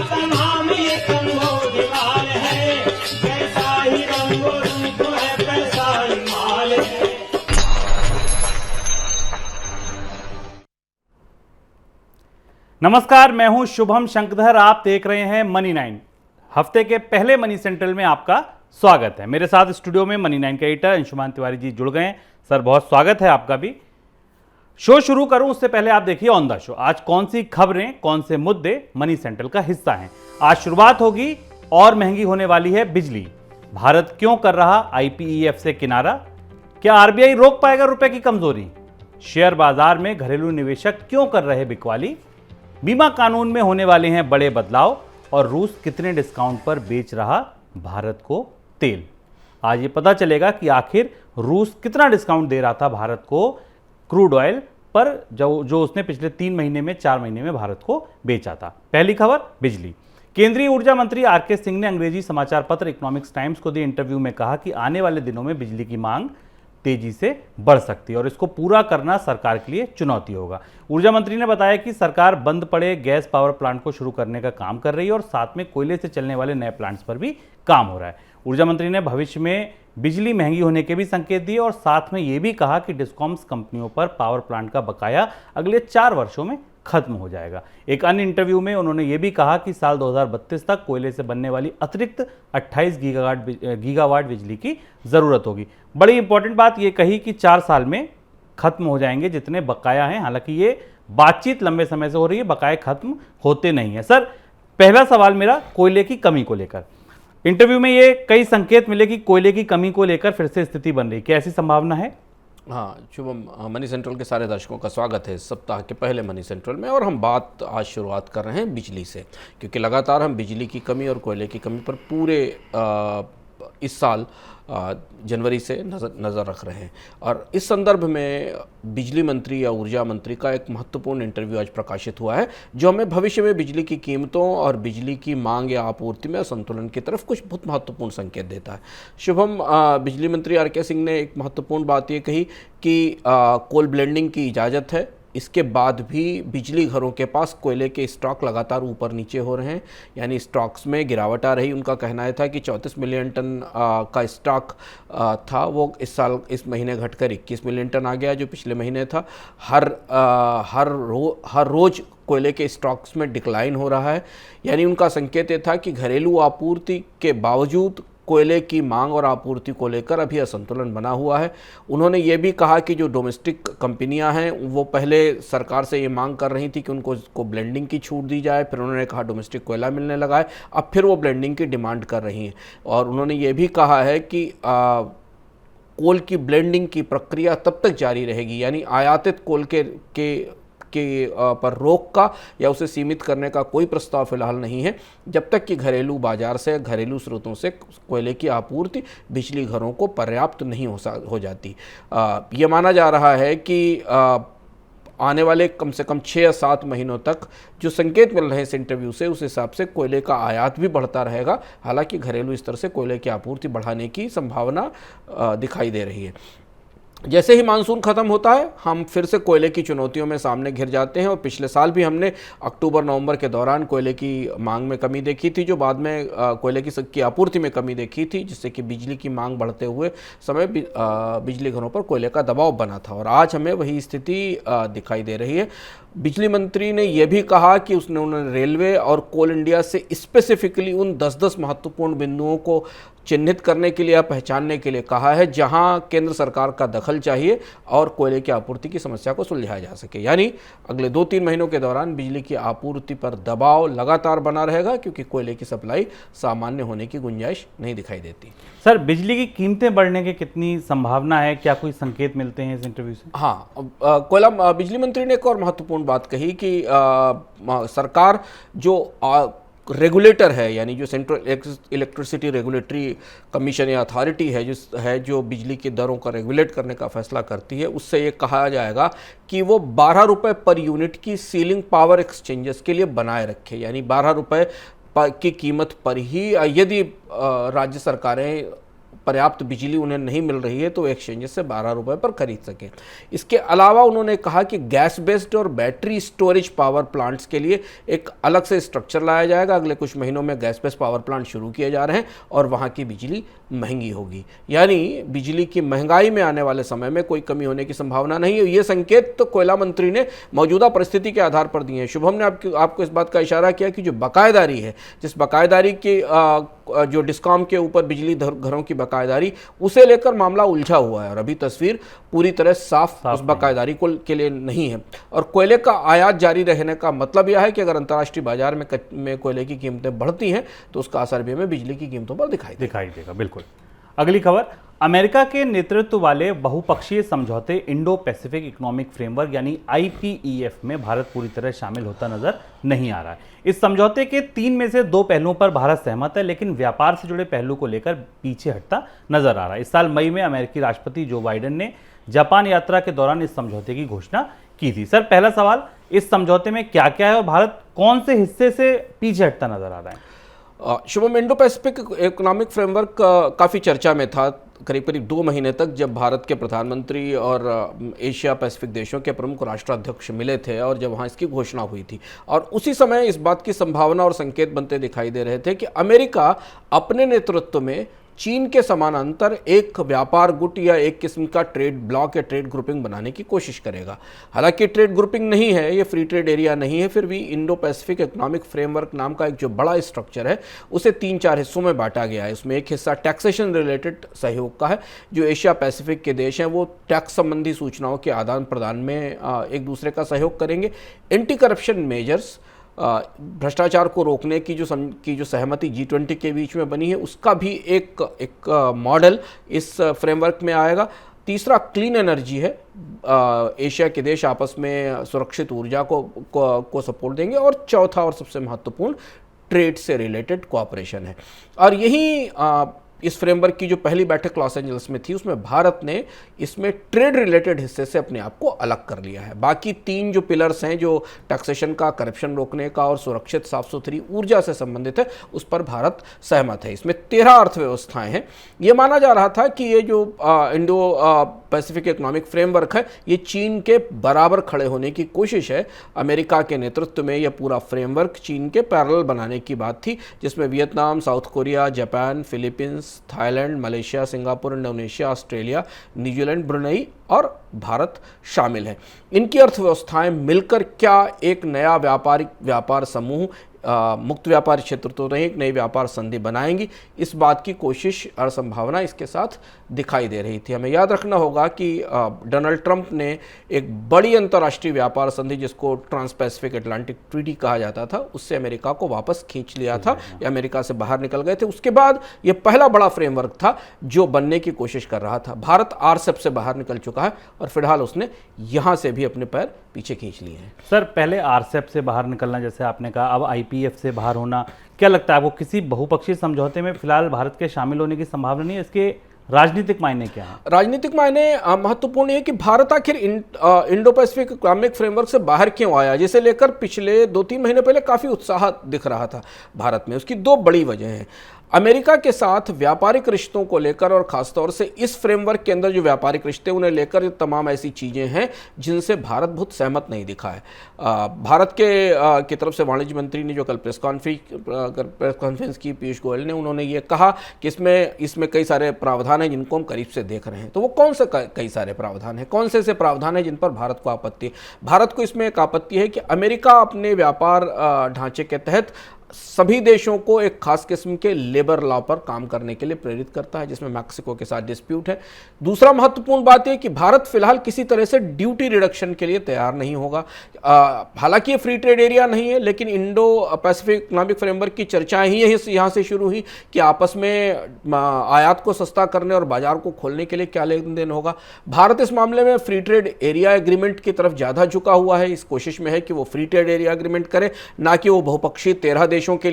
का नाम ये कन्नौजवाल है, जैसा ही रंग रूप है वैसा ही माल है। नमस्कार, मैं हूं शुभम शंकधर। आप देख रहे हैं मनी 9। हफ्ते के पहले मनी सेंट्रल में आपका स्वागत है। मेरे साथ स्टूडियो में मनी 9 के एडिटर अंशुमान तिवारी जी जुड़ गए हैं। सर, बहुत स्वागत है आपका भी। शो शुरू करूं उससे पहले आप देखिए ऑन द शो आज कौन सी खबरें, कौन से मुद्दे मनी सेंट्रल का हिस्सा हैं। आज शुरुआत होगी और महंगी होने वाली है बिजली। भारत क्यों कर रहा IPEF से किनारा? क्या RBI रोक पाएगा रुपए की कमजोरी? शेयर बाजार में घरेलू निवेशक क्यों कर रहे बिकवाली? बीमा कानून में होने वाले हैं बड़े बदलाव और रूस कितने डिस्काउंट पर बेच रहा भारत को तेल। आज ये पता चलेगा कि आखिर रूस कितना डिस्काउंट दे रहा था भारत को क्रूड ऑयल पर, जो उसने पिछले 3 महीने में 4 महीने में भारत को बेचा था। पहली खबर बिजली। केंद्रीय ऊर्जा मंत्री RK सिंह ने अंग्रेजी समाचार पत्र इकोनॉमिक्स टाइम्स को दिए इंटरव्यू में कहा कि आने वाले दिनों में बिजली की मांग तेजी से बढ़ सकती है और इसको पूरा करना सरकार के लिए चुनौती होगा। ऊर्जा मंत्री ने बताया कि सरकार बंद पड़े गैस पावर प्लांट को शुरू करने का काम कर रही है और साथ में कोयले से चलने वाले नए प्लांट्स पर भी काम हो रहा है। ऊर्जा मंत्री ने भविष्य में बिजली महंगी होने के भी संकेत दिए और साथ में यह भी कहा कि डिस्कॉम्स कंपनियों पर पावर प्लांट का बकाया अगले 4 वर्षों में खत्म हो जाएगा। एक अन्य इंटरव्यू में उन्होंने ये भी कहा कि साल 2032 तक कोयले से बनने वाली अतिरिक्त 28 गीगावाट बिजली की जरूरत होगी। बड़ी इंपॉर्टेंट बात ये कही कि 4 साल में खत्म हो जाएंगे जितने बकाया हैं। हालांकि ये बातचीत लंबे समय से हो रही है, बकाये खत्म होते नहीं है। सर, पहला सवाल मेरा कोयले की कमी को लेकर। इंटरव्यू में ये कई संकेत मिले कि कोयले की कमी को लेकर फिर से स्थिति बन रही, क्या ऐसी संभावना है? हाँ शुभम, मनी सेंट्रल के सारे दर्शकों का स्वागत है सप्ताह के पहले मनी सेंट्रल में। और हम बात आज शुरुआत कर रहे हैं बिजली से, क्योंकि लगातार हम बिजली की कमी और कोयले की कमी पर पूरे इस साल जनवरी से नज़र रख रहे हैं। और इस संदर्भ में बिजली मंत्री या ऊर्जा मंत्री का एक महत्वपूर्ण इंटरव्यू आज प्रकाशित हुआ है, जो हमें भविष्य में बिजली की कीमतों और बिजली की मांग या आपूर्ति में असंतुलन की तरफ कुछ बहुत महत्वपूर्ण संकेत देता है। शुभम, बिजली मंत्री RK सिंह ने एक महत्वपूर्ण बात ये कही कि कोल ब्लेंडिंग की इजाज़त है, इसके बाद भी बिजली घरों के पास कोयले के स्टॉक लगातार ऊपर नीचे हो रहे हैं, यानी स्टॉक्स में गिरावट आ रही। उनका कहना है था कि 34 मिलियन टन का स्टॉक था, वो इस महीने घटकर 21 मिलियन टन आ गया, जो पिछले महीने था। हर रोज़ कोयले के स्टॉक्स में डिक्लाइन हो रहा है। यानी उनका संकेत ये था कि घरेलू आपूर्ति के बावजूद कोयले की मांग और आपूर्ति को लेकर अभी असंतुलन बना हुआ है। उन्होंने ये भी कहा कि जो डोमेस्टिक कंपनियां हैं वो पहले सरकार से ये मांग कर रही थी कि उनको ब्लेंडिंग की छूट दी जाए, फिर उन्होंने कहा डोमेस्टिक कोयला मिलने लगा है, अब फिर वो ब्लेंडिंग की डिमांड कर रही हैं। और उन्होंने ये भी कहा है कि कोल की ब्लेंडिंग की प्रक्रिया तब तक जारी रहेगी, यानी आयातित कोल पर रोक का या उसे सीमित करने का कोई प्रस्ताव फिलहाल नहीं है, जब तक कि घरेलू बाजार से, घरेलू स्रोतों से कोयले की आपूर्ति बिजली घरों को पर्याप्त नहीं हो जाती। ये माना जा रहा है कि आने वाले कम से कम 6 या 7 महीनों तक जो संकेत मिल रहे हैं इस इंटरव्यू से, उस हिसाब से कोयले का आयात भी बढ़ता रहेगा। हालांकि घरेलू स्तर से कोयले की आपूर्ति बढ़ाने की संभावना दिखाई दे रही है। जैसे ही मानसून ख़त्म होता है, हम फिर से कोयले की चुनौतियों में सामने घिर जाते हैं। और पिछले साल भी हमने अक्टूबर-नवंबर के दौरान कोयले की मांग में कमी देखी थी, जो बाद में कोयले की आपूर्ति में कमी देखी थी, जिससे कि बिजली की मांग बढ़ते हुए समय बिजली घरों पर कोयले का दबाव बना था। और आज हमें वही स्थिति दिखाई दे रही है। बिजली मंत्री ने यह भी कहा कि उन्होंने रेलवे और कोल इंडिया से स्पेसिफिकली उन 10-10 महत्वपूर्ण बिंदुओं को चिन्हित करने के लिए या पहचानने के लिए कहा है, जहां केंद्र सरकार का दखल चाहिए और कोयले की आपूर्ति की समस्या को सुलझाया जा सके। यानी अगले 2-3 महीनों के दौरान बिजली की आपूर्ति पर दबाव लगातार बना रहेगा, क्योंकि कोयले की सप्लाई सामान्य होने की गुंजाइश नहीं दिखाई देती। सर, बिजली की कीमतें बढ़ने की कितनी संभावना है? क्या कोई संकेत मिलते हैं इस इंटरव्यू से? हाँ, बिजली मंत्री ने एक और महत्वपूर्ण बात कही कि सरकार जो रेगुलेटर है, यानी जो सेंट्रल इलेक्ट्रिसिटी रेगुलेटरी कमीशन या अथॉरिटी है जो बिजली की दरों का रेगुलेट करने का फैसला करती है, उससे ये कहा जाएगा कि वो 12 रुपये पर यूनिट की सीलिंग पावर एक्सचेंजेस के लिए बनाए रखे। यानी 12 रुपये की कीमत पर ही यदि राज्य सरकारें पर्याप्त बिजली उन्हें नहीं मिल रही है तो एक्सचेंजेस से 12 रुपए पर खरीद सकें। इसके अलावा उन्होंने कहा कि गैस बेस्ड और बैटरी स्टोरेज पावर प्लांट्स के लिए एक अलग से स्ट्रक्चर लाया जाएगा। अगले कुछ महीनों में गैस बेस्ड पावर प्लांट शुरू किए जा रहे हैं और वहाँ की बिजली महंगी होगी, यानी बिजली की महंगाई में आने वाले समय में कोई कमी होने की संभावना नहीं है। ये संकेत तो कोयला मंत्री ने मौजूदा परिस्थिति के आधार पर दिए हैं। शुभम ने आपको इस बात का इशारा किया कि जो बकायेदारी है, जिस बकायेदारी की जो डिस्कॉम के ऊपर बिजली घरों की बकायेदारी, उसे लेकर मामला उलझा हुआ है और अभी तस्वीर पूरी तरह साफ उस बकायेदारी के लिए नहीं है। और कोयले का आयात जारी रहने का मतलब यह है कि अगर अंतर्राष्ट्रीय बाजार में कोयले की कीमतें बढ़ती हैं तो उसका असर भी हमें बिजली की कीमतों पर दिखाई देगा। बिल्कुल। अगली खबर, अमेरिका के नेतृत्व वाले बहुपक्षीय समझौते इंडो पैसिफिक इकोनॉमिक फ्रेमवर्क यानी IPEF में भारत पूरी तरह शामिल होता नजर नहीं आ रहा है। इस समझौते के 3 में से 2 पहलुओं पर भारत सहमत है, लेकिन व्यापार से जुड़े पहलू को लेकर पीछे हटता नजर आ रहा है। इस साल मई में अमेरिकी राष्ट्रपति जो बाइडेन ने जापान यात्रा के दौरान इस समझौते की घोषणा की थी। सर, पहला सवाल, इस समझौते में क्या क्या है और भारत कौन से हिस्से से पीछे हटता नजर आ रहा है? Shubham, Indo Pacific economic framework काफ़ी चर्चा में था करीब करीब 2 महीने तक, जब भारत के प्रधानमंत्री और एशिया पैसिफिक देशों के प्रमुख राष्ट्राध्यक्ष मिले थे और जब वहाँ इसकी घोषणा हुई थी। और उसी समय इस बात की संभावना और संकेत बनते दिखाई दे रहे थे कि अमेरिका अपने नेतृत्व में चीन के समानांतर एक व्यापार गुट या एक किस्म का ट्रेड ब्लॉक या ट्रेड ग्रुपिंग बनाने की कोशिश करेगा। हालांकि ट्रेड ग्रुपिंग नहीं है, ये फ्री ट्रेड एरिया नहीं है, फिर भी इंडो पैसिफिक इकोनॉमिक फ्रेमवर्क नाम का एक जो बड़ा स्ट्रक्चर है उसे 3-4 हिस्सों में बांटा गया है। उसमें एक हिस्सा टैक्सेशन रिलेटेड सहयोग का है। जो एशिया पैसिफिक के देश हैं वो टैक्स संबंधी सूचनाओं के आदान प्रदान में एक दूसरे का सहयोग करेंगे। एंटी करप्शन मेजर्स, भ्रष्टाचार को रोकने की जो सहमति G20 के बीच में बनी है, उसका भी एक मॉडल इस फ्रेमवर्क में आएगा। तीसरा क्लीन एनर्जी है, एशिया के देश आपस में सुरक्षित ऊर्जा को सपोर्ट देंगे। और चौथा और सबसे महत्वपूर्ण ट्रेड से रिलेटेड कोऑपरेशन है। और यही इस फ्रेमवर्क की जो पहली बैठक लॉस एंजल्स में थी, उसमें भारत ने इसमें ट्रेड रिलेटेड हिस्से से अपने आप को अलग कर लिया है। बाकी 3 जो पिलर्स हैं, जो टैक्सेशन का, करप्शन रोकने का और सुरक्षित साफ सुथरी ऊर्जा से संबंधित है, उस पर भारत सहमत है। इसमें 13 अर्थव्यवस्थाएं हैं। ये माना जा रहा था कि ये जो इंडो पैसिफिक इकोनॉमिक फ्रेमवर्क है, ये चीन के बराबर खड़े होने की कोशिश है। अमेरिका के नेतृत्व में यह पूरा फ्रेमवर्क चीन के पैरेलल बनाने की बात थी, जिसमें Vietnam, south Korea, Japan, Philippines, Thailand, Malaysia, Singapore, Indonesia, Australia, New Zealand, Brunei और भारत शामिल है। इनकी अर्थव्यवस्थाएं मिलकर क्या एक नया व्यापार समूह, मुक्त व्यापार क्षेत्र तो नहीं, एक नई व्यापार संधि बनाएंगी, इस बात की कोशिश और संभावना इसके साथ दिखाई दे रही थी। हमें याद रखना होगा कि डोनाल्ड ट्रंप ने एक बड़ी अंतर्राष्ट्रीय व्यापार संधि, जिसको ट्रांस पैसिफिक अटलांटिक ट्रीटी कहा जाता था, उससे अमेरिका को वापस खींच लिया था या अमेरिका से बाहर निकल गए थे। उसके बाद ये पहला बड़ा फ्रेमवर्क था जो बनने की कोशिश कर रहा था। भारत RCEP से बाहर निकल चुका है और फिलहाल उसने यहाँ से भी अपने पैर पीछे खींच लिए हैं। सर, पहले RCEP से बाहर निकलना, जैसे आपने कहा, अब IPEF से बाहर होना, क्या लगता है आपको किसी बहुपक्षीय समझौते में फिलहाल भारत के शामिल होने की संभावना नहीं है? इसके राजनीतिक मायने क्या है? राजनीतिक मायने महत्वपूर्ण है कि भारत आखिर इंडो पैसिफिक इकोनॉमिक फ्रेमवर्क से बाहर क्यों आया, जिसे लेकर पिछले 2-3 महीने पहले काफ़ी उत्साह दिख रहा था भारत में। उसकी 2 बड़ी वजह हैं। अमेरिका के साथ व्यापारिक रिश्तों को लेकर और खासतौर से इस फ्रेमवर्क के अंदर जो व्यापारिक रिश्ते उन्हें लेकर तमाम ऐसी चीज़ें हैं जिनसे भारत बहुत सहमत नहीं दिखा है। भारत की तरफ से वाणिज्य मंत्री ने जो कल प्रेस कॉन्फ्रेंस की, पीयूष गोयल ने, उन्होंने ये कहा कि इसमें कई सारे प्रावधान हैं जिनको हम करीब से देख रहे हैं। तो वो कौन से कई सारे प्रावधान हैं, कौन से प्रावधान हैं जिन पर भारत को आपत्ति है? भारत को इसमें एक आपत्ति है कि अमेरिका अपने व्यापार ढांचे के तहत सभी देशों को एक खास किस्म के लेबर लॉ पर काम करने के लिए प्रेरित करता है, जिसमें मैक्सिको के साथ डिस्प्यूट है। दूसरा महत्वपूर्ण बात यह कि भारत फिलहाल किसी तरह से ड्यूटी रिडक्शन के लिए तैयार नहीं होगा। हालांकि ये फ्री ट्रेड एरिया नहीं है, लेकिन इंडो पैसिफिक इकोनॉमिक फ्रेमवर्क की चर्चाएं ही यहाँ से शुरू हुई कि आपस में आयात को सस्ता करने और बाजार को खोलने के लिए क्या लेन देन होगा। भारत इस मामले में फ्री ट्रेड एरिया एग्रीमेंट की तरफ ज़्यादा झुका हुआ है। इस कोशिश में है कि वो फ्री ट्रेड एरिया एग्रीमेंट करे, ना कि वो बहुपक्षीय 13 देशों के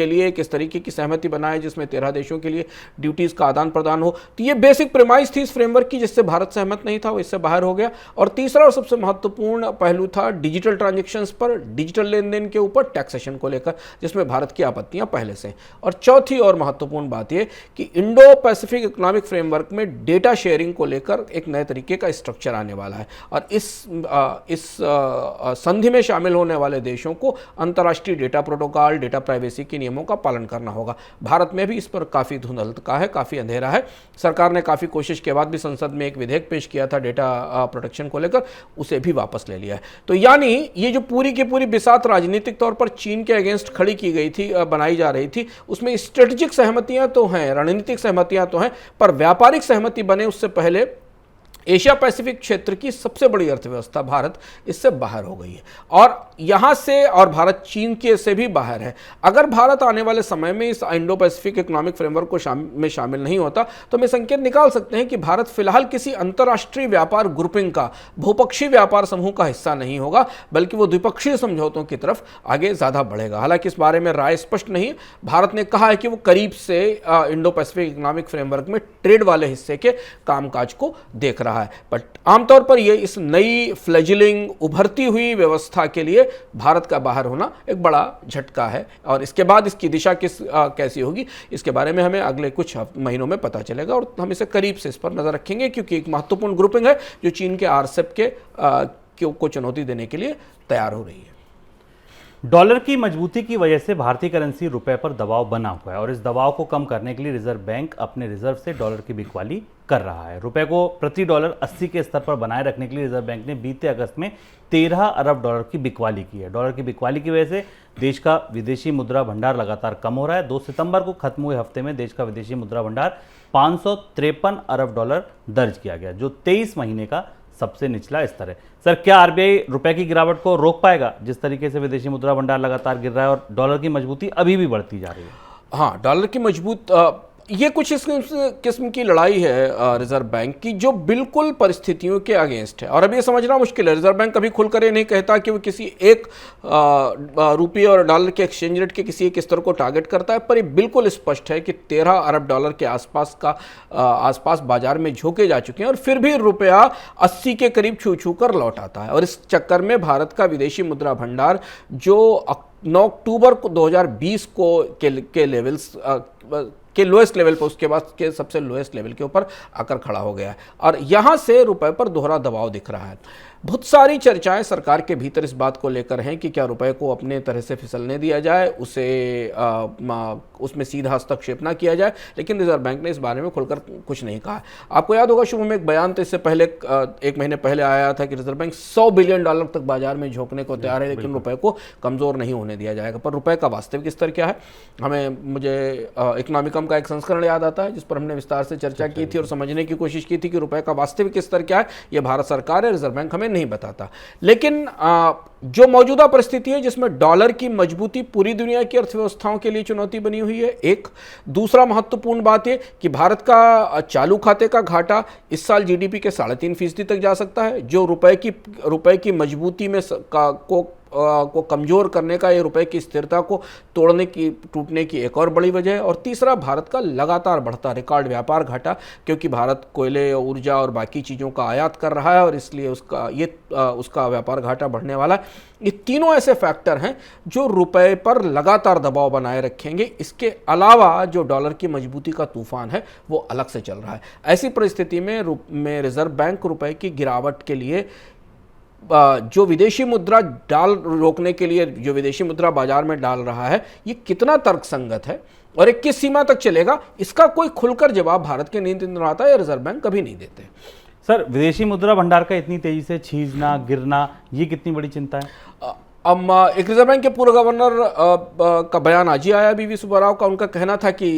लिए किस तरीके की सहमति बनाए जिसमें 13 देशों के लिए ड्यूटीज़ का आदान प्रदान हो। तो ये बेसिक प्रेमाइस थी इस फ्रेमवर्क की, जिससे भारत सहमत नहीं था, वो इससे बाहर हो गया। और तीसरा और सबसे महत्वपूर्ण पहलू था डिजिटल ट्रांजेक्शंस पर, डिजिटल लेन देन के ऊपर टैक्सेशन को लेकर, जिसमें भारत की आपत्तियां पहले से। और चौथी और महत्वपूर्ण बात यह कि इंडो पैसिफिक इकोनॉमिक फ्रेमवर्क में डेटा शेयरिंग को लेकर एक नए तरीके का स्ट्रक्चर आने वाला है, और इस संधि में शामिल होने वाले देशों को अंतर्राष्ट्रीय डेटा प्रोटोकॉल, डेटा प्राइवेसी के नियमों का पालन करना होगा। भारत में भी इस पर काफ़ी धुंधलता है, काफ़ी अंधेरा है। सरकार ने काफ़ी कोशिश के बाद भी संसद में एक विधेयक पेश किया था डेटा प्रोटेक्शन को लेकर, उसे भी वापस ले लिया है। तो यानी ये जो पूरी की पूरी बिसात राजनीतिक तौर पर चीन के अगेंस्ट खड़ी की गई थी, बनाई जा रही थी, उसमें स्ट्रेटेजिक सहमतियां तो हैं, रणनीतिक सहमतियां तो हैं, पर व्यापारिक सहमति बने उससे पहले एशिया पैसिफिक क्षेत्र की सबसे बड़ी अर्थव्यवस्था भारत इससे बाहर हो गई है, और यहाँ से, और भारत चीन के से भी बाहर है। अगर भारत आने वाले समय में इस इंडो पैसिफिक इकोनॉमिक फ्रेमवर्क को में शामिल नहीं होता तो मैं संकेत निकाल सकते हैं कि भारत फिलहाल किसी अंतर्राष्ट्रीय व्यापार ग्रुपिंग का, बहुपक्षीय व्यापार समूह का हिस्सा नहीं होगा, बल्कि वो द्विपक्षीय समझौतों की तरफ आगे ज़्यादा बढ़ेगा। हालांकि इस बारे में राय स्पष्ट नहीं है। भारत ने कहा है कि वो करीब से इंडो पैसिफिक इकोनॉमिक फ्रेमवर्क में ट्रेड वाले हिस्से के कामकाज को देख रहा है, बट आमतौर पर यह इस नई फ्लेजिलिंग उभरती हुई व्यवस्था के लिए भारत का बाहर होना एक बड़ा झटका है, और इसके बाद इसकी दिशा कैसी होगी इसके बारे में हमें अगले कुछ महीनों में पता चलेगा, और हम इसे करीब से इस पर नजर रखेंगे, क्योंकि एक महत्वपूर्ण ग्रुपिंग है जो चीन के आरसेप को चुनौती देने के लिए तैयार हो रही है। डॉलर की मजबूती की वजह से भारतीय करेंसी रुपए पर दबाव बना हुआ है, और इस दबाव को कम करने के लिए रिजर्व बैंक अपने रिजर्व से डॉलर की बिकवाली कर रहा है। रुपए को प्रति डॉलर 80 के स्तर पर बनाए रखने के लिए रिजर्व बैंक ने बीते अगस्त में 13 अरब डॉलर की बिकवाली की है। डॉलर की बिकवाली की वजह से देश का विदेशी मुद्रा भंडार लगातार कम हो रहा है। 2 सितंबर को खत्म हुए हफ्ते में देश का विदेशी मुद्रा भंडार 553 अरब डॉलर दर्ज किया गया, जो 23 महीने का सबसे निचला स्तर है। सर, क्या आरबीआई रुपए की गिरावट को रोक पाएगा, जिस तरीके से विदेशी मुद्रा भंडार लगातार गिर रहा है और डॉलर की मजबूती अभी भी बढ़ती जा रही है? हाँ, डॉलर की मजबूत ये कुछ इस किस्म की लड़ाई है रिजर्व बैंक की, जो बिल्कुल परिस्थितियों के अगेंस्ट है, और अब ये समझना मुश्किल है। रिजर्व बैंक कभी खुलकर ये नहीं कहता कि वो किसी एक रुपये और डॉलर के एक्सचेंज रेट के किसी एक स्तर को टारगेट करता है, पर ये बिल्कुल स्पष्ट है कि 13 अरब डॉलर के आसपास बाजार में झोंके जा चुके हैं, और फिर भी रुपया 80 के करीब छू कर लौट आता है। और इस चक्कर में भारत का विदेशी मुद्रा भंडार जो 9 अक्टूबर 2020 के लेवल्स के लोएस्ट लेवल पर, उसके बाद के सबसे लोएस्ट लेवल के ऊपर आकर खड़ा हो गया है, और यहाँ से रुपए पर दोहरा दबाव दिख रहा है। बहुत सारी चर्चाएं सरकार के भीतर इस बात को लेकर हैं कि क्या रुपए को अपने तरह से फिसलने दिया जाए, उसमें सीधा हस्तक्षेप ना किया जाए, लेकिन रिजर्व बैंक ने इस बारे में खुलकर कुछ नहीं कहा। आपको याद होगा शुभ में एक बयान तो इससे पहले 1 महीने पहले आया था कि रिजर्व बैंक 100 बिलियन डॉलर तक बाजार में झोंकने को तैयार है, लेकिन रुपए को कमजोर नहीं होने दिया जाएगा। पर रुपए का वास्तविक स्तर क्या है? मुझे इकोनॉमिकम का एक संस्करण याद आता है जिस पर हमने विस्तार से चर्चा की थी और समझने की कोशिश की थी कि रुपए का वास्तविक स्तर क्या है। यह भारत सरकार है, रिजर्व बैंक हमें नहीं बताता। लेकिन जो मौजूदा परिस्थिति है जिसमें डॉलर की मजबूती पूरी दुनिया की अर्थव्यवस्थाओं के लिए चुनौती बनी हुई है, एक दूसरा महत्वपूर्ण बात यह कि भारत का चालू खाते का घाटा इस साल जीडीपी के 3.5% तक जा सकता है, जो रुपए की मजबूती में को कमजोर करने का, ये रुपए की स्थिरता को टूटने की एक और बड़ी वजह है। और तीसरा, भारत का लगातार बढ़ता रिकॉर्ड व्यापार घाटा, क्योंकि भारत कोयले, ऊर्जा और बाकी चीज़ों का आयात कर रहा है, और इसलिए उसका व्यापार घाटा बढ़ने वाला है। ये तीनों ऐसे फैक्टर हैं जो रुपए पर लगातार दबाव बनाए रखेंगे। इसके अलावा जो डॉलर की मजबूती का तूफान है वो अलग से चल रहा है। ऐसी परिस्थिति में रिजर्व बैंक रुपए की गिरावट के लिए जो विदेशी मुद्रा रोकने के लिए जो विदेशी मुद्रा बाजार में डाल रहा है, ये कितना तर्कसंगत है और एक किस सीमा तक चलेगा, इसका कोई खुलकर जवाब भारत के नीति आता है या रिजर्व बैंक कभी नहीं देते। सर, विदेशी मुद्रा भंडार का इतनी तेजी से छीजना, गिरना, ये कितनी बड़ी चिंता है? एक रिजर्व बैंक के पूर्व गवर्नर का बयान आज ही आया, बीवी सुब्बाराव का। उनका कहना था कि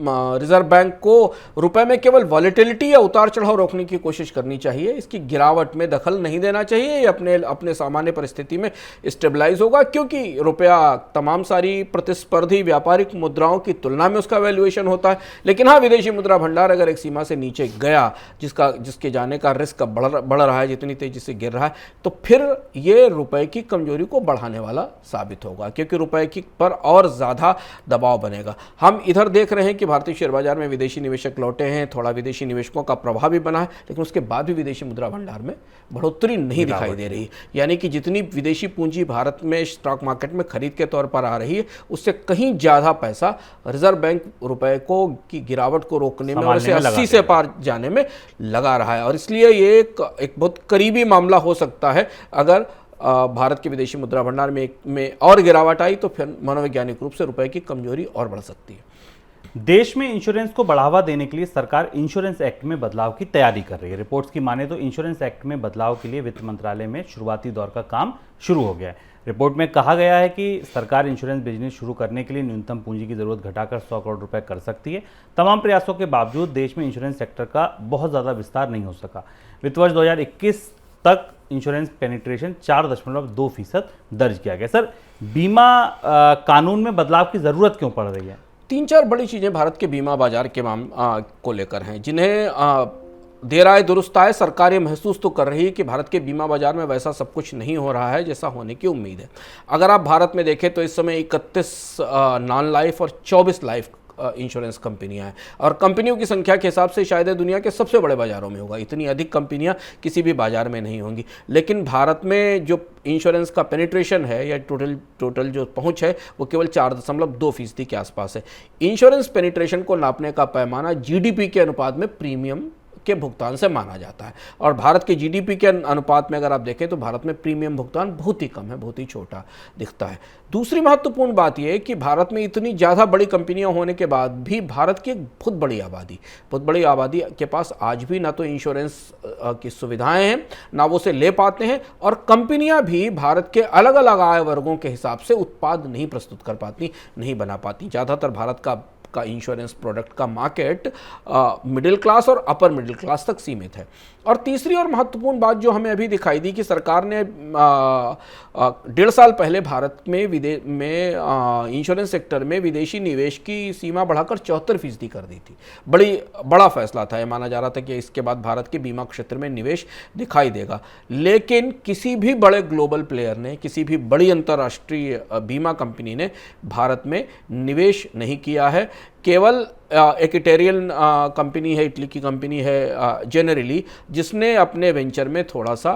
रिजर्व बैंक को रुपए में केवल वॉलेटिलिटी या उतार चढ़ाव रोकने की कोशिश करनी चाहिए, इसकी गिरावट में दखल नहीं देना चाहिए। ये अपने सामान्य परिस्थिति में स्टेबलाइज होगा, क्योंकि रुपया तमाम सारी प्रतिस्पर्धी व्यापारिक मुद्राओं की तुलना में उसका वैल्यूएशन होता है। लेकिन हाँ, विदेशी मुद्रा भंडार अगर एक सीमा से नीचे गया, जिसके जाने का रिस्क बढ़ रहा है, जितनी तेजी से गिर रहा है, तो फिर ये रुपए की कमजोरी कमजोरी को बढ़ाने वाला साबित होगा, क्योंकि रुपए की पर और ज़्यादा दबाव बनेगा। हम इधर देख रहे हैं कि भारतीय शेयर बाजार में विदेशी निवेशक लौटे हैं, थोड़ा विदेशी निवेशकों का प्रभाव भी बना है, लेकिन उसके बाद भी विदेशी मुद्रा भंडार में बढ़ोतरी नहीं दिखाई दे रही। यानी कि जितनी विदेशी पूंजी भारत में स्टॉक मार्केट में खरीद के तौर पर आ रही है, उससे कहीं ज़्यादा पैसा रिजर्व बैंक रुपए को की गिरावट को रोकने में और इसे 80 से पार जाने में लगा रहा है। और इसलिए ये एक बहुत करीबी मामला हो सकता है। अगर भारत के विदेशी मुद्रा भंडार में और गिरावट आई तो फिर मनोवैज्ञानिक रूप से रुपए की कमजोरी और बढ़ सकती है। देश में इंश्योरेंस को बढ़ावा देने के लिए सरकार इंश्योरेंस एक्ट में बदलाव की तैयारी कर रही है। रिपोर्ट्स की माने तो इंश्योरेंस एक्ट में बदलाव के लिए वित्त मंत्रालय में शुरुआती दौर का काम शुरू हो गया है। रिपोर्ट में कहा गया है कि सरकार इंश्योरेंस बिजनेस शुरू करने के लिए न्यूनतम पूंजी की जरूरत घटाकर 100 करोड़ रुपए कर सकती है। तमाम प्रयासों के बावजूद देश में इंश्योरेंस सेक्टर का बहुत ज़्यादा विस्तार नहीं हो सका। वित्त वर्ष 2021 तक इंश्योरेंस पेनिट्रेशन 4.2% दर्ज किया गया। सर, बीमा कानून में बदलाव की ज़रूरत क्यों पड़ रही है? 3-4 बड़ी चीज़ें भारत के बीमा बाजार के को लेकर हैं, जिन्हें देर आए दुरुस्त आए सरकार ये महसूस तो कर रही है कि भारत के बीमा बाजार में वैसा सब कुछ नहीं हो रहा है जैसा होने की उम्मीद है। अगर आप भारत में देखें तो इस समय 31 नॉन लाइफ और 24 लाइफ इंश्योरेंस कंपनियां हैं, और कंपनियों की संख्या के हिसाब से शायद दुनिया के सबसे बड़े बाजारों में होगा। इतनी अधिक कंपनियां किसी भी बाजार में नहीं होंगी। लेकिन भारत में जो इंश्योरेंस का पेनिट्रेशन है या टोटल जो पहुंच है वो केवल 4.2% के आसपास है। इंश्योरेंस पेनिट्रेशन को नापने का पैमाना जीडीपी के अनुपात में प्रीमियम के भुगतान से माना जाता है, और भारत के जीडीपी के अनुपात में अगर आप देखें तो भारत में प्रीमियम भुगतान बहुत ही कम है, बहुत ही छोटा दिखता है। दूसरी महत्वपूर्ण बात यह है कि भारत में इतनी ज़्यादा बड़ी कंपनियां होने के बाद भी भारत की एक बहुत बड़ी आबादी के पास आज भी ना तो इंश्योरेंस की सुविधाएं हैं, ना वो उसे ले पाते हैं, और कंपनियां भी भारत के अलग अलग आय वर्गों के हिसाब से उत्पाद नहीं प्रस्तुत कर पाती, नहीं बना पाती। ज़्यादातर भारत का इंश्योरेंस प्रोडक्ट का मार्केट मिडिल क्लास और अपर मिडिल क्लास तक सीमित है। और तीसरी और महत्वपूर्ण बात जो हमें अभी दिखाई दी कि सरकार ने 1.5 साल पहले भारत में इंश्योरेंस सेक्टर में विदेशी निवेश की सीमा बढ़ाकर 74% कर दी थी। बड़ा फैसला था। यह माना जा रहा था कि इसके बाद भारत के बीमा क्षेत्र में निवेश दिखाई देगा, लेकिन किसी भी बड़े ग्लोबल प्लेयर ने, किसी भी बड़ी अंतर्राष्ट्रीय बीमा कंपनी ने भारत में निवेश नहीं किया है। केवल एक इटालियन कंपनी है, इटली की कंपनी है जेनरली, जिसने अपने वेंचर में थोड़ा सा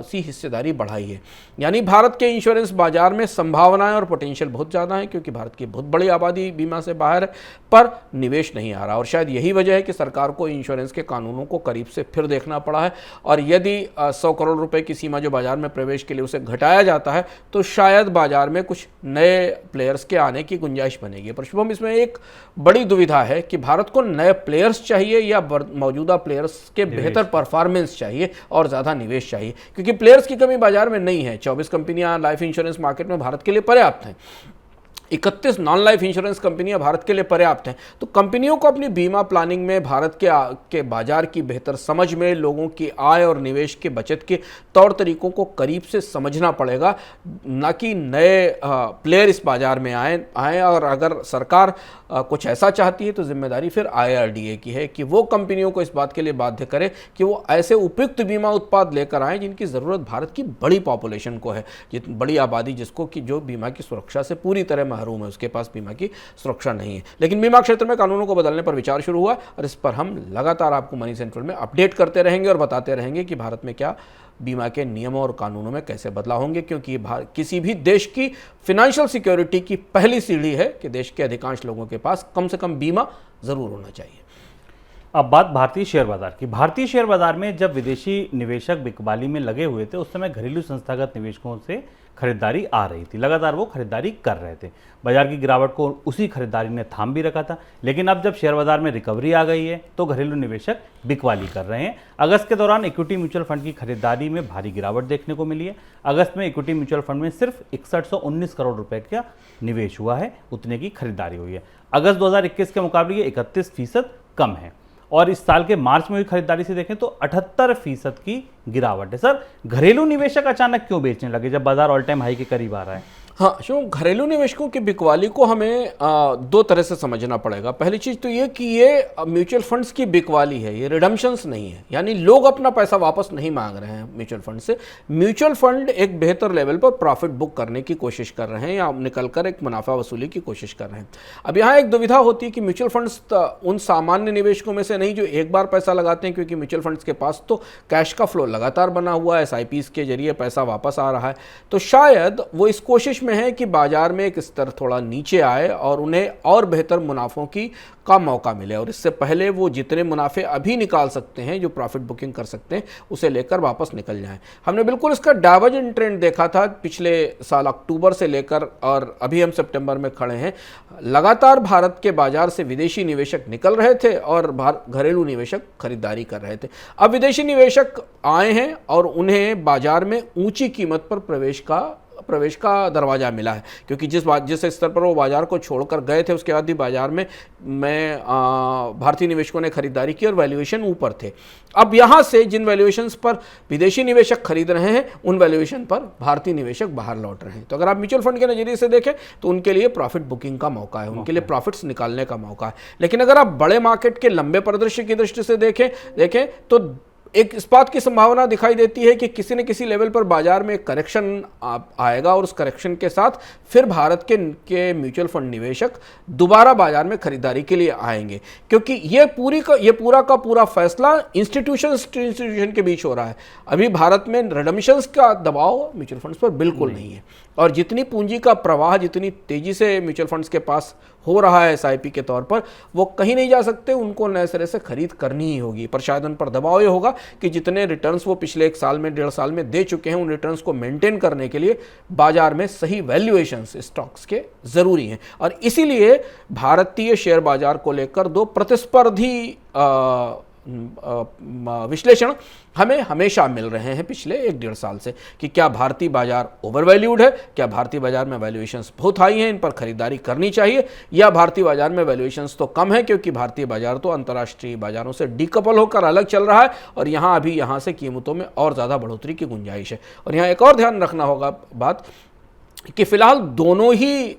सी हिस्सेदारी बढ़ाई है। यानी भारत के इंश्योरेंस बाजार में संभावनाएं और पोटेंशियल बहुत ज़्यादा है, क्योंकि भारत की बहुत बड़ी आबादी बीमा से बाहर है, पर निवेश नहीं आ रहा। और शायद यही वजह है कि सरकार को इंश्योरेंस के कानूनों को करीब से फिर देखना पड़ा है, और यदि 100 करोड़ रुपए की सीमा जो बाजार में प्रवेश के लिए उसे घटाया जाता है तो शायद बाजार में कुछ नए प्लेयर्स के आने की गुंजाइश बनेगी। पर शुभम, इसमें एक बड़ी दुविधा है कि भारत को नए प्लेयर्स चाहिए या मौजूदा प्लेयर्स के बेहतर परफॉर्मेंस चाहिए और ज़्यादा निवेश चाहिए, क्योंकि प्लेयर्स की कमी बाजार में नहीं है। 24 कंपनियां लाइफ इंश्योरेंस मार्केट में भारत के लिए पर्याप्त हैं। 31 नॉन लाइफ इंश्योरेंस कंपनियां भारत के लिए पर्याप्त हैं। तो कंपनियों को अपनी बीमा प्लानिंग में भारत के बाजार की बेहतर समझ में, लोगों की आय और निवेश के बचत के तौर तरीकों को करीब से समझना पड़ेगा, ना कि नए प्लेयर इस बाजार में आए। और अगर सरकार कुछ ऐसा चाहती है तो जिम्मेदारी फिर IRDA की है कि वो कंपनियों को इस बात के लिए बाध्य करे कि वो ऐसे उपयुक्त बीमा उत्पाद लेकर आएँ जिनकी ज़रूरत भारत की बड़ी पॉपुलेशन को है, बड़ी आबादी जिसको कि जो बीमा की सुरक्षा से पूरी तरह महरूम है, उसके पास बीमा की सुरक्षा नहीं है। लेकिन बीमा क्षेत्र में कानूनों को बदलने पर विचार शुरू हुआ, और इस पर हम लगातार आपको मनी सेंट्रल में अपडेट करते रहेंगे और बताते रहेंगे कि भारत में क्या बीमा के नियमों और कानूनों में कैसे बदलाव होंगे, क्योंकि किसी भी देश की फिनेंशियल सिक्योरिटी की पहली सीढ़ी है कि देश के अधिकांश लोगों के पास कम से कम बीमा जरूर होना चाहिए। अब बात भारतीय शेयर बाजार की। भारतीय शेयर बाजार में जब विदेशी निवेशक बिकवाली में लगे हुए थे, उस समय घरेलू संस्थागत निवेशकों से खरीदारी आ रही थी। लगातार वो खरीदारी कर रहे थे। बाजार की गिरावट को उसी खरीदारी ने थाम भी रखा था। लेकिन अब जब शेयर बाजार में रिकवरी आ गई है तो घरेलू निवेशक बिकवाली कर रहे हैं। अगस्त के दौरान इक्विटी म्यूचुअल फंड की खरीदारी में भारी गिरावट देखने को मिली है। अगस्त में इक्विटी म्यूचुअल फंड में सिर्फ 6119 करोड़ रुपए का निवेश हुआ है, उतने की खरीदारी हुई है। अगस्त 2021 के मुकाबले ये 31% कम है। और इस साल के मार्च में हुई खरीदारी से देखें तो 78% की गिरावट है। सर, घरेलू निवेशक अचानक क्यों बेचने लगे जब बाजार ऑल टाइम हाई के करीब आ रहा है? हाँ शुभम, घरेलू निवेशकों की बिकवाली को हमें दो तरह से समझना पड़ेगा। पहली चीज तो ये कि ये म्यूचुअल फंड्स की बिकवाली है, ये रिडम्पशंस नहीं है, यानी लोग अपना पैसा वापस नहीं मांग रहे हैं म्यूचुअल फंड से। म्यूचुअल फंड एक बेहतर लेवल पर प्रॉफिट बुक करने की कोशिश कर रहे हैं या निकलकर एक मुनाफा वसूली की कोशिश कर रहे हैं। अब यहाँ एक दुविधा होती है कि म्यूचुअल फंड्स उन सामान्य निवेशकों में से नहीं जो एक बार पैसा लगाते हैं, क्योंकि म्यूचुअल फंड्स के पास तो कैश का फ्लो लगातार बना हुआ है, SIPs के जरिए पैसा वापस आ रहा है, तो शायद वो इस कोशिश में है कि बाजार में एक स्तर थोड़ा नीचे आए और उन्हें और बेहतर मुनाफों का मौका मिले, और इससे पहले वो जितने मुनाफे अभी निकाल सकते हैं, जो प्रॉफिट बुकिंग कर सकते हैं, उसे लेकर वापस निकल जाएं। हमने बिल्कुल इसका डाइवर्जेंट ट्रेंड देखा था पिछले साल अक्टूबर से लेकर, और अभी हम सितंबर में खड़े हैं। लगातार भारत के बाजार से विदेशी निवेशक निकल रहे थे और घरेलू निवेशक खरीदारी कर रहे थे। अब विदेशी निवेशक आए हैं और उन्हें बाजार में ऊंची कीमत पर प्रवेश का दरवाजा मिला है, क्योंकि जिस स्तर पर वो बाजार को छोड़कर गए थे, उसके बाद भी बाजार में भारतीय निवेशकों ने खरीदारी की और वैल्यूएशन ऊपर थे। अब यहाँ से जिन वैल्यूएशंस पर विदेशी निवेशक खरीद रहे हैं, उन वैल्यूएशन पर भारतीय निवेशक बाहर लौट रहे हैं। तो अगर आप म्यूचुअल फंड के नजरिए से देखें तो उनके लिए प्रॉफिट बुकिंग का मौका है, उनके लिए प्रॉफिट्स निकालने का मौका है। लेकिन अगर आप बड़े मार्केट के लंबे परिदृश्य की दृष्टि से देखें तो एक इस बात की संभावना दिखाई देती है कि किसी न किसी लेवल पर बाजार में एक करेक्शन आएगा, और उस करेक्शन के साथ फिर भारत के म्यूचुअल फंड निवेशक दोबारा बाजार में खरीदारी के लिए आएंगे, क्योंकि ये पूरा का पूरा फैसला इंस्टीट्यूशन के बीच हो रहा है। अभी भारत में रिडम्पशंस का दबाव म्यूचुअल फंड्स पर बिल्कुल नहीं है, और जितनी पूंजी का प्रवाह जितनी तेजी से म्यूचुअल फंड्स के पास हो रहा है SIP के तौर पर, वो कहीं नहीं जा सकते, उनको नए सिरे से खरीद करनी ही होगी। पर शायद उन पर दबाव ये होगा कि जितने रिटर्न्स वो पिछले 1 साल में 1.5 साल में दे चुके हैं, उन रिटर्न्स को मेंटेन करने के लिए बाजार में सही वैल्यूएशंस स्टॉक्स के जरूरी हैं। और इसीलिए भारतीय शेयर बाजार को लेकर दो प्रतिस्पर्धी विश्लेषण हमें हमेशा मिल रहे हैं पिछले 1-1.5 साल से, कि क्या भारतीय बाजार ओवर वैल्यूड है, क्या भारतीय बाजार में वैल्यूएशंस बहुत हाई हैं, इन पर खरीदारी करनी चाहिए, या भारतीय बाजार में वैल्यूएशंस तो कम है क्योंकि भारतीय बाजार तो अंतर्राष्ट्रीय बाजारों से डीकपल होकर अलग चल रहा है, और यहाँ से कीमतों में और ज़्यादा बढ़ोतरी की गुंजाइश है। और यहाँ एक और ध्यान रखना होगा बात कि फिलहाल दोनों ही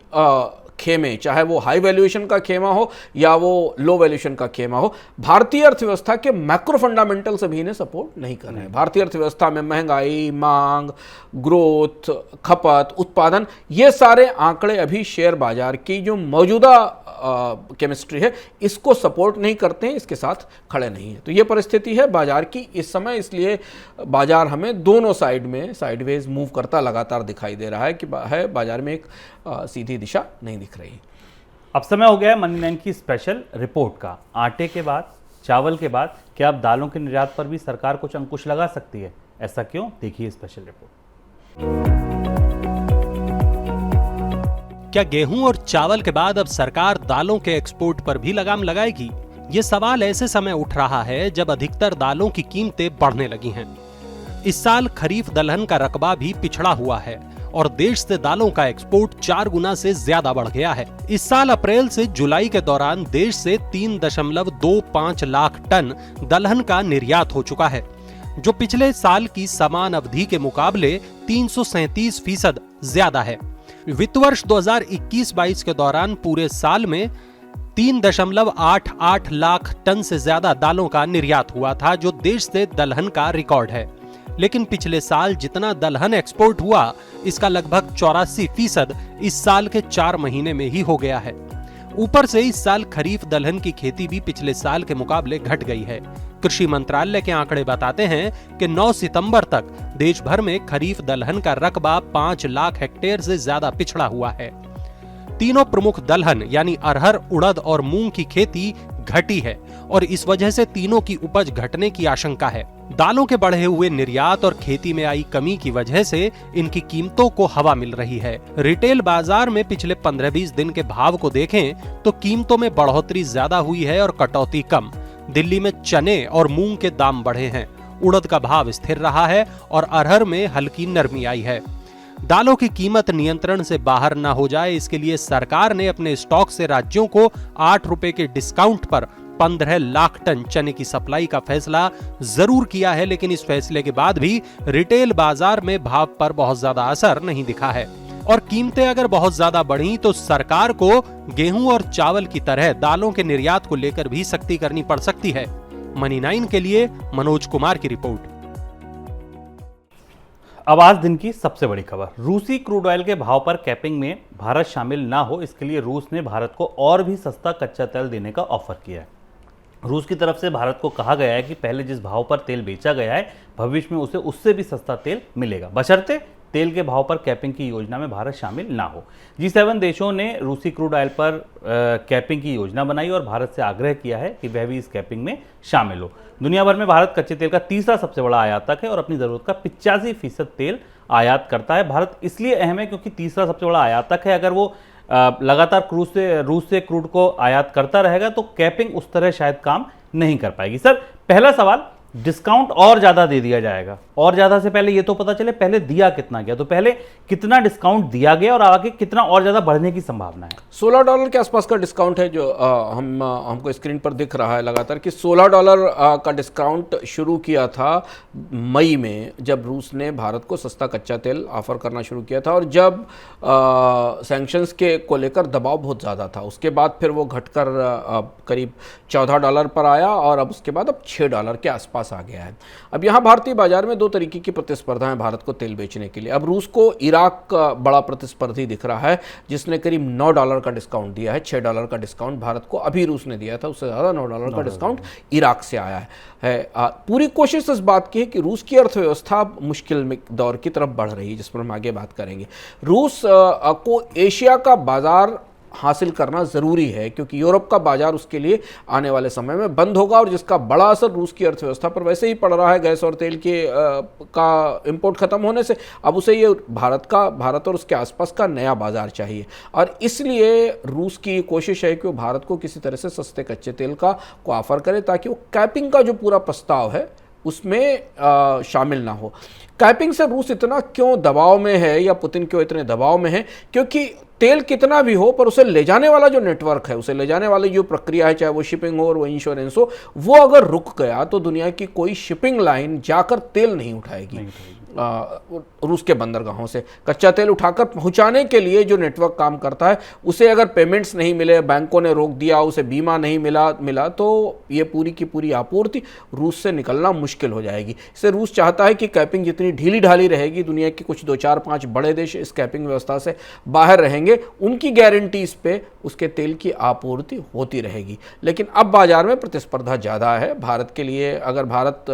खेमे, चाहे वो हाई वैल्यूएशन का खेमा हो या वो लो वैल्यूएशन का खेमा हो, भारतीय अर्थव्यवस्था के मैक्रो फंडामेंटल्स अभी इन्हें सपोर्ट नहीं कर रहे हैं। भारतीय अर्थव्यवस्था में महंगाई, मांग, ग्रोथ, खपत, उत्पादन, ये सारे आंकड़े अभी शेयर बाजार की जो मौजूदा केमिस्ट्री है इसको सपोर्ट नहीं करते हैं, इसके साथ खड़े नहीं है। तो ये परिस्थिति है बाजार की इस समय, इसलिए बाजार हमें दोनों साइड में साइडवेज मूव करता लगातार दिखाई दे रहा है कि बाजार में एक सीधी दिशा नहीं दिख रही। अब समय हो गया है मनी 9 की स्पेशल रिपोर्ट का। आटे के बाद, चावल के बाद क्या अब दालों के निर्यात पर भी सरकार कुछ अंकुश लगा सकती है? ऐसा क्यों? देखिए स्पेशल रिपोर्ट। क्या गेहूं और चावल के बाद अब सरकार दालों के एक्सपोर्ट पर भी लगाम लगाएगी? ये सवाल ऐसे समय उठ रहा है जब अधिकतर दालों की कीमतें बढ़ने लगी हैं। इस साल खरीफ दलहन का रकबा भी पिछड़ा हुआ है और देश से दालों का एक्सपोर्ट 4 गुना से ज्यादा बढ़ गया है। इस साल अप्रैल से जुलाई के दौरान देश से 3.25 लाख टन दलहन का निर्यात हो चुका है, जो पिछले साल की समान अवधि के मुकाबले 337% ज्यादा है। वित्त वर्ष 2021-22 के दौरान पूरे साल में 3.88 लाख टन से ज्यादा दालों का निर्यात हुआ था, जो देश से दलहन का रिकॉर्ड है। लेकिन पिछले साल जितना दलहन एक्सपोर्ट हुआ, इसका लगभग 84% इस साल के 4 महीने में ही हो गया है। ऊपर से इस साल खरीफ दलहन की खेती भी पिछले साल के मुकाबले घट गई है। कृषि मंत्रालय के आंकड़े बताते हैं कि 9 सितंबर तक देश भर में खरीफ दलहन का रकबा 5 लाख हेक्टेयर से ज्यादा पिछड़ा हुआ है। तीनों प्रमुख दलहन यानी अरहर, उड़द और मूंग की खेती घटी है और इस वजह से तीनों की उपज घटने की आशंका है। दालों के बढ़े हुए निर्यात और खेती में आई कमी की वजह से इनकी कीमतों को हवा मिल रही है। रिटेल बाजार में पिछले 15-20 दिन के भाव को देखें तो कीमतों में बढ़ोतरी ज्यादा हुई है और कटौती कम। दिल्ली में चने और मूंग के दाम बढ़े हैं, उड़द का भाव स्थिर रहा है और अरहर में हल्की नरमी आई है। दालों की कीमत नियंत्रण से बाहर न हो जाए, इसके लिए सरकार ने अपने स्टॉक से राज्यों को 8 रुपए के डिस्काउंट पर 15 लाख टन चने की सप्लाई का फैसला जरूर किया है, लेकिन इस फैसले के बाद भी रिटेल बाजार में भाव पर बहुत ज्यादा असर नहीं दिखा है। और कीमतें अगर बहुत ज्यादा बढ़ी तो सरकार को गेहूं और चावल की तरह दालों के निर्यात को लेकर भी सख्ती करनी पड़ सकती है। मनी 9 के लिए मनोज कुमार की रिपोर्ट। अब आज दिन की सबसे बड़ी खबर, रूसी क्रूड ऑयल के भाव पर कैपिंग में भारत शामिल ना हो, इसके लिए रूस ने भारत को और भी सस्ता कच्चा तेल देने का ऑफर किया है। रूस की तरफ से भारत को कहा गया है कि पहले जिस भाव पर तेल बेचा गया है भविष्य में उसे उससे भी सस्ता तेल मिलेगा, बशर्ते तेल के भाव पर कैपिंग की योजना में भारत शामिल ना हो। G7 देशों ने रूसी क्रूड ऑयल पर कैपिंग की योजना बनाई और भारत से आग्रह किया है कि वह भी इस कैपिंग में शामिल हो। दुनिया भर में भारत कच्चे तेल का तीसरा सबसे बड़ा आयातक है और अपनी ज़रूरत का 85% तेल आयात करता है। भारत इसलिए अहम है क्योंकि तीसरा सबसे बड़ा आयातक है। अगर वो लगातार रूस से क्रूड को आयात करता रहेगा तो कैपिंग उस तरह शायद काम नहीं कर पाएगी। सर, पहला सवाल, डिस्काउंट और ज्यादा दे दिया जाएगा, और ज्यादा से पहले ये तो पता चले पहले दिया कितना गया, तो पहले कितना डिस्काउंट दिया गया और आगे कितना और ज्यादा बढ़ने की संभावना है? $16 के आसपास का डिस्काउंट है जो हमको स्क्रीन पर दिख रहा है लगातार कि $16 का डिस्काउंट शुरू किया था मई में, जब रूस ने भारत को सस्ता कच्चा तेल ऑफर करना शुरू किया था और जब सैंक्शंस के को लेकर दबाव बहुत ज़्यादा था। उसके बाद फिर वो घटकर करीब $14 पर आया और अब उसके बाद अब $6 के आसपास आ गया है। अब यहाँ भारतीय बाजार में दो तरीके की प्रतिस्पर्धा है भारत को तेल बेचने के लिए। अब रूस को इराक का बड़ा प्रतिस्पर्धी दिख रहा है जिसने करीब $9 का डिस्काउंट दिया है। $6 का डिस्काउंट भारत को अभी रूस ने दिया था, उससे ज़्यादा $9 का डिस्काउंट इराक से आया है। पूरी कोशिश इस बात की है कि रूस की अर्थव्यवस्था मुश्किल दौर की तरफ बढ़ रही है, जिस पर हम आगे बात करेंगे। रूस को एशिया का बाजार हासिल करना ज़रूरी है क्योंकि यूरोप का बाजार उसके लिए आने वाले समय में बंद होगा और जिसका बड़ा असर रूस की अर्थव्यवस्था पर वैसे ही पड़ रहा है गैस और तेल के का इंपोर्ट खत्म होने से। अब उसे ये भारत और उसके आसपास का नया बाजार चाहिए और इसलिए रूस की कोशिश है कि वो भारत को किसी तरह से सस्ते कच्चे तेल को ऑफर करे ताकि वो कैपिंग का जो पूरा प्रस्ताव है उसमें शामिल ना हो। कैपिंग से रूस इतना क्यों दबाव में है या पुतिन क्यों इतने दबाव में है? क्योंकि तेल कितना भी हो पर उसे ले जाने वाला जो नेटवर्क है, उसे ले जाने वाली जो प्रक्रिया है, चाहे वो शिपिंग हो और वो इंश्योरेंस हो, वो अगर रुक गया तो दुनिया की कोई शिपिंग लाइन जाकर तेल नहीं उठाएगी। रूस के बंदरगाहों से कच्चा तेल उठाकर पहुंचाने के लिए जो नेटवर्क काम करता है उसे अगर पेमेंट्स नहीं मिले, बैंकों ने रोक दिया, उसे बीमा नहीं मिला तो ये पूरी की पूरी आपूर्ति रूस से निकलना मुश्किल हो जाएगी। इससे रूस चाहता है कि कैपिंग जितनी ढीली ढाली रहेगी, दुनिया के कुछ 2, 4, 5 बड़े देश इस कैपिंग व्यवस्था से बाहर रहेंगे, उनकी गारंटीज पे उसके तेल की आपूर्ति होती रहेगी। लेकिन अब बाजार में प्रतिस्पर्धा ज़्यादा है भारत के लिए। अगर भारत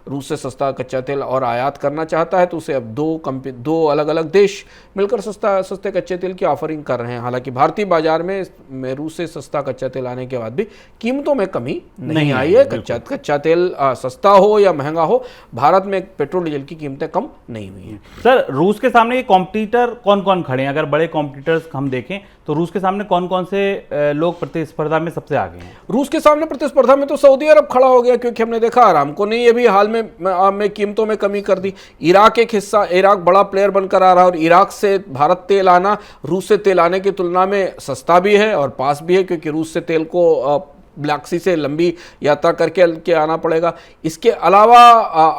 रूस से सस्ता कच्चा तेल और आयात करना चाहता है तो उसे अब दो अलग अलग देश मिलकर सस्ते कच्चे तेल की ऑफरिंग कर रहे हैं। हालांकि भारतीय बाजार में रूस से सस्ता कच्चा तेल आने के बाद भी कीमतों में कमी नहीं आई है। कच्चा तेल सस्ता हो या महंगा हो, भारत में पेट्रोल डीजल की कीमतें कम नहीं हुई हैं। सर, रूस के सामने ये कॉम्पिटिटर कौन कौन खड़े हैं? अगर बड़े कॉम्पिटिटर्स हम देखें तो रूस के सामने कौन कौन से लोग प्रतिस्पर्धा में सबसे आगे हैं? रूस के सामने प्रतिस्पर्धा में तो सऊदी अरब खड़ा हो गया क्योंकि हमने देखा आरामको ने ये भी हाल में कीमतों में कमी कर दी। इराक एक हिस्सा, इराक बड़ा प्लेयर बनकर आ रहा है और इराक से भारत तेल आना रूस से तेल आने की तुलना में सस्ता भी है और पास भी है क्योंकि रूस से तेल को ब्लैक सी से लंबी यात्रा करके आना पड़ेगा। इसके अलावा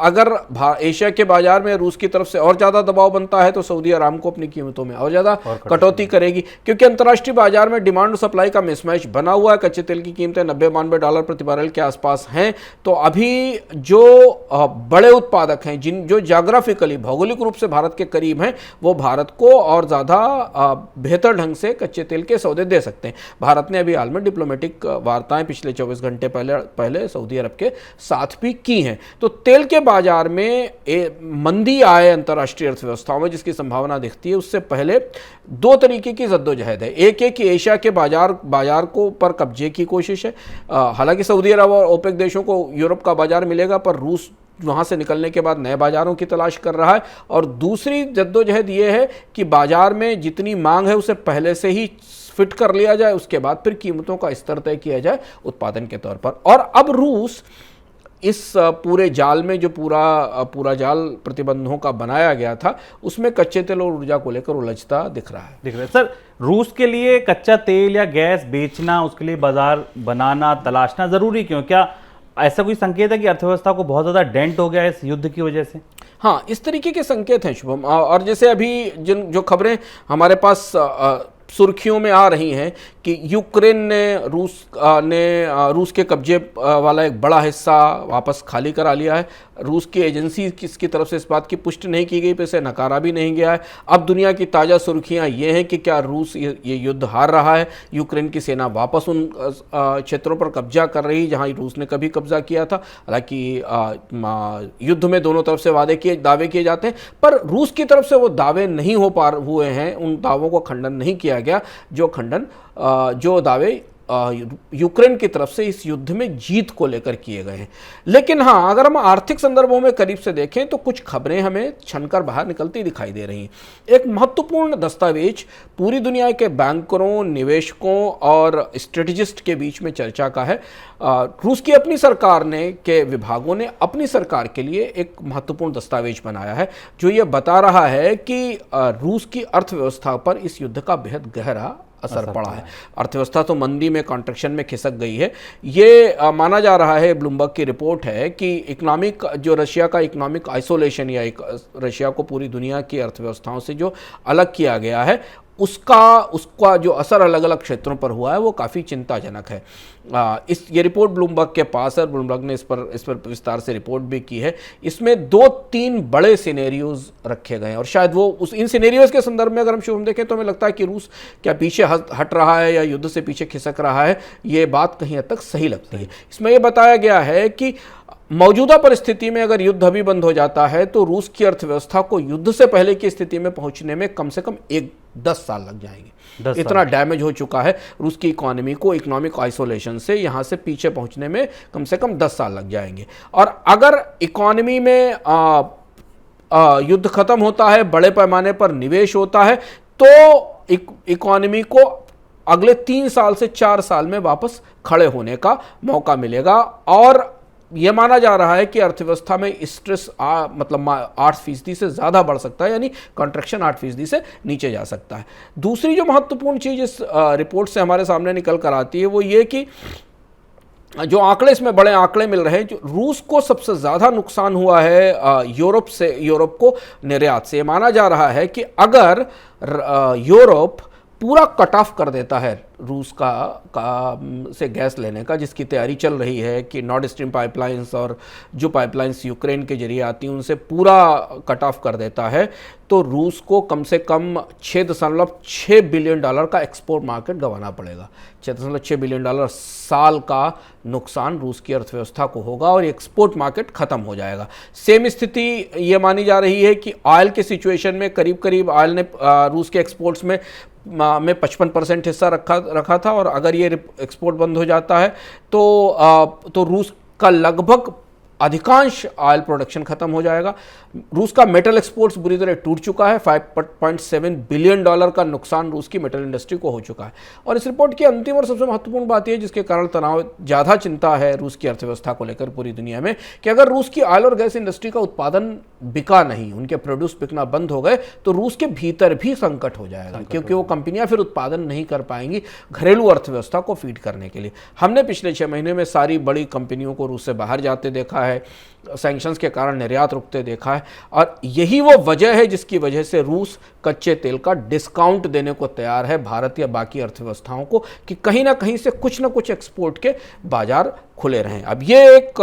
अगर एशिया के बाजार में रूस की तरफ से और ज़्यादा दबाव बनता है तो सऊदी अरामको अपनी कीमतों में और ज़्यादा कटौती करेगी क्योंकि अंतर्राष्ट्रीय बाजार में डिमांड और सप्लाई का मिसमैच बना हुआ है। कच्चे तेल की कीमतें $90-92 प्रति बैरल के आसपास हैं। तो अभी जो बड़े उत्पादक हैं, जो जाग्राफिकली भौगोलिक रूप से भारत के करीब हैं, वो भारत को और ज़्यादा बेहतर ढंग से कच्चे तेल के सौदे दे सकते हैं। भारत ने अभी हाल में डिप्लोमेटिक वार्ताएं पिछले 24 घंटे पहले सऊदी अरब के साथ भी की हैं। तो तेल के बाजार में मंदी आए अंतर्राष्ट्रीय अर्थव्यवस्थाओं में जिसकी संभावना दिखती है, उससे पहले दो तरीके की जद्दोजहद है। एक है कि एशिया के बाजार को पर कब्जे की कोशिश है। हालांकि सऊदी अरब और ओपेक देशों को यूरोप का बाजार मिलेगा पर रूस वहाँ से निकलने के बाद नए बाजारों की तलाश कर रहा है। और दूसरी जद्दोजहद ये है कि बाजार में जितनी मांग है उसे पहले से ही फिट कर लिया जाए, उसके बाद फिर कीमतों का स्तर तय किया जाए उत्पादन के तौर पर। और अब रूस इस पूरे जाल में जो पूरा जाल प्रतिबंधों का बनाया गया था उसमें कच्चे तेल और ऊर्जा को लेकर उलझता दिख रहा है। सर, रूस के लिए कच्चा तेल या गैस बेचना, उसके लिए बाजार बनाना, तलाशना जरूरी क्यों? क्या ऐसा कोई संकेत है कि अर्थव्यवस्था को बहुत ज़्यादा डेंट हो गया है इस युद्ध की वजह से? हाँ, इस तरीके के संकेत हैं शुभम। और जैसे अभी जो खबरें हमारे पास सुर्खियों में आ रही हैं कि यूक्रेन ने रूस के कब्जे वाला एक बड़ा हिस्सा वापस खाली करा लिया है। रूस की एजेंसी की तरफ से इस बात की पुष्टि नहीं की गई, पर इसे नकारा भी नहीं गया है। अब दुनिया की ताज़ा सुर्खियां ये हैं कि क्या रूस ये युद्ध हार रहा है, यूक्रेन की सेना वापस उन क्षेत्रों पर कब्जा कर रही जहां रूस ने कभी कब्जा किया था। हालांकि युद्ध में दोनों तरफ से दावे किए जाते हैं, पर रूस की तरफ से वो दावे नहीं हुए हैं, उन दावों को खंडन नहीं किया गया जो दावे यूक्रेन की तरफ से इस युद्ध में जीत को लेकर किए गए हैं। लेकिन हाँ, अगर हम आर्थिक संदर्भों में करीब से देखें तो कुछ खबरें हमें छनकर बाहर निकलती दिखाई दे रही हैं। एक महत्वपूर्ण दस्तावेज पूरी दुनिया के बैंकरों, निवेशकों और स्ट्रेटेजिस्ट के बीच में चर्चा का है। रूस की अपनी सरकार के विभागों ने अपनी सरकार के लिए एक महत्वपूर्ण दस्तावेज बनाया है जो ये बता रहा है कि रूस की अर्थव्यवस्था पर इस युद्ध का बेहद गहरा असर पड़ा है। अर्थव्यवस्था तो मंदी में, कॉन्ट्रैक्शन में खिसक गई है। ये माना जा रहा है, ब्लूमबर्ग की रिपोर्ट है कि रशिया का इकोनॉमिक आइसोलेशन या रशिया को पूरी दुनिया की अर्थव्यवस्थाओं से जो अलग किया गया है उसका जो असर अलग अलग क्षेत्रों पर हुआ है वो काफ़ी चिंताजनक है। ये रिपोर्ट ब्लूमबर्ग के पास है। ब्लूमबर्ग ने इस पर विस्तार से रिपोर्ट भी की है। इसमें 2-3 बड़े सिनेरियोज रखे गए हैं और शायद इन सिनेरियोज के संदर्भ में अगर हम शुरू देखें तो हमें लगता है कि रूस क्या पीछे हट रहा है या युद्ध से पीछे खिसक रहा है, ये बात कहीं हद तक सही लगती है। इसमें यह बताया गया है कि मौजूदा परिस्थिति में अगर युद्ध अभी बंद हो जाता है तो रूस की अर्थव्यवस्था को युद्ध से पहले की स्थिति में पहुंचने में कम से कम 10 साल लग जाएंगे। इतना डैमेज हो चुका है रूस की इकोनॉमी को इकोनॉमिक आइसोलेशन से यहां से पीछे पहुंचने में कम से कम 10 साल लग जाएंगे। और अगर इकोनॉमी में युद्ध खत्म होता है, बड़े पैमाने पर निवेश होता है, तो इकोनॉमी को अगले 3 साल से 4 साल में वापस खड़े होने का मौका मिलेगा। और यह माना जा रहा है कि अर्थव्यवस्था में स्ट्रेस मतलब 8% से ज़्यादा बढ़ सकता है, यानी कॉन्ट्रैक्शन 8% से नीचे जा सकता है। दूसरी जो महत्वपूर्ण चीज़ इस रिपोर्ट से हमारे सामने निकल कर आती है वो ये कि जो आंकड़े, इसमें बड़े आंकड़े मिल रहे हैं। जो रूस को सबसे ज़्यादा नुकसान हुआ है यूरोप को निर्यात से। माना जा रहा है कि अगर यूरोप पूरा कट ऑफ कर देता है रूस से गैस लेने का, जिसकी तैयारी चल रही है कि नॉर्थ स्ट्रीम पाइपलाइंस और जो पाइपलाइंस यूक्रेन के जरिए आती हैं उनसे पूरा कट ऑफ कर देता है, तो रूस को कम से कम $6.6 बिलियन का एक्सपोर्ट मार्केट गंवाना पड़ेगा। $6.6 बिलियन साल का नुकसान रूस की अर्थव्यवस्था को होगा और एक्सपोर्ट मार्केट खत्म हो जाएगा। सेम स्थिति ये मानी जा रही है कि ऑयल के सिचुएशन में करीब ऑयल ने रूस के एक्सपोर्ट्स में 55% हिस्सा रखा था, और अगर ये एक्सपोर्ट बंद हो जाता है तो रूस का लगभग अधिकांश ऑयल प्रोडक्शन खत्म हो जाएगा। रूस का मेटल एक्सपोर्ट्स बुरी तरह टूट चुका है। $5.7 बिलियन का नुकसान रूस की मेटल इंडस्ट्री को हो चुका है। और इस रिपोर्ट की अंतिम और सबसे महत्वपूर्ण बात यह, जिसके कारण तनाव ज़्यादा चिंता है रूस की अर्थव्यवस्था को लेकर पूरी दुनिया में, कि अगर रूस की ऑयल और गैस इंडस्ट्री का उत्पादन बिका नहीं, उनके प्रोड्यूस बिकना बंद हो गए, तो रूस के भीतर भी संकट हो जाएगा, क्योंकि वो कंपनियां फिर उत्पादन नहीं कर पाएंगी घरेलू अर्थव्यवस्था को फीड करने के लिए। हमने पिछले 6 महीने में सारी बड़ी कंपनियों को रूस से बाहर जाते देखा है, सैंक्शंस के कारण निर्यात रुकते देखा है, और यही वो वजह है जिसकी वजह से रूस कच्चे तेल का डिस्काउंट देने को तैयार है भारत या बाकी अर्थव्यवस्थाओं को, कि कहीं ना कहीं से कुछ ना कुछ एक्सपोर्ट के बाजार खुले रहें। अब ये एक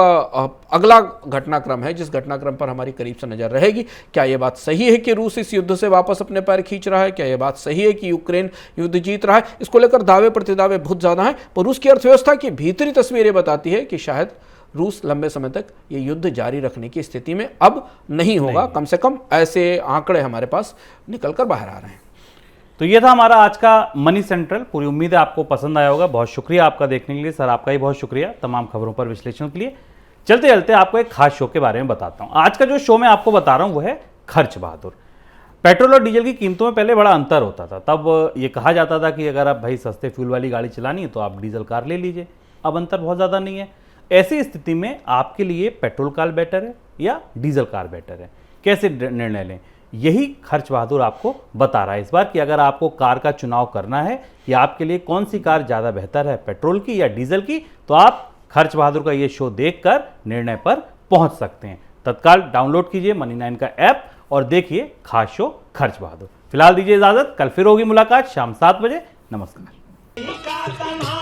अगला घटनाक्रम है जिस घटनाक्रम पर हमारी करीब से नजर रहेगी। क्या ये बात सही है कि रूस इस युद्ध से वापस अपने पैर खींच रहा है? क्या ये बात सही है कि यूक्रेन युद्ध जीत रहा है? इसको लेकर दावे प्रतिदावे बहुत ज्यादा हैं, पर रूस की अर्थव्यवस्था की भीतरी तस्वीरें बताती है कि शायद रूस लंबे समय तक ये युद्ध जारी रखने की स्थिति में अब नहीं होगा। कम से कम ऐसे आंकड़े हमारे पास निकल कर बाहर आ रहे हैं। तो ये था हमारा आज का मनी सेंट्रल। पूरी उम्मीद है आपको पसंद आया होगा। बहुत शुक्रिया आपका देखने के लिए। सर, आपका ही बहुत शुक्रिया तमाम खबरों पर विश्लेषण के लिए। चलते चलते आपको एक खास शो के बारे में बताता हूँ। आज का जो शो मैं आपको बता रहा हूँ वो है खर्च बहादुर। पेट्रोल और डीजल की कीमतों में पहले बड़ा अंतर होता था। तब ये कहा जाता था कि अगर आप भाई सस्ते फ्यूल वाली गाड़ी चलानी है तो आप डीजल कार ले लीजिए। अब अंतर बहुत ज़्यादा नहीं है। ऐसी स्थिति में आपके लिए पेट्रोल कार बेटर है या डीजल कार बेटर है? कैसे निर्णय लें, यही खर्च बहादुर आपको बता रहा है इस बार, कि अगर आपको कार का चुनाव करना है या आपके लिए कौन सी कार ज़्यादा बेहतर है, पेट्रोल की या डीजल की, तो आप खर्च बहादुर का ये शो देखकर निर्णय पर पहुंच सकते हैं। तत्काल डाउनलोड कीजिए मनी9 का ऐप और देखिए खास शो खर्च बहादुर। फिलहाल दीजिए इजाजत, कल फिर होगी मुलाकात शाम 7 बजे। नमस्कार। का तमाम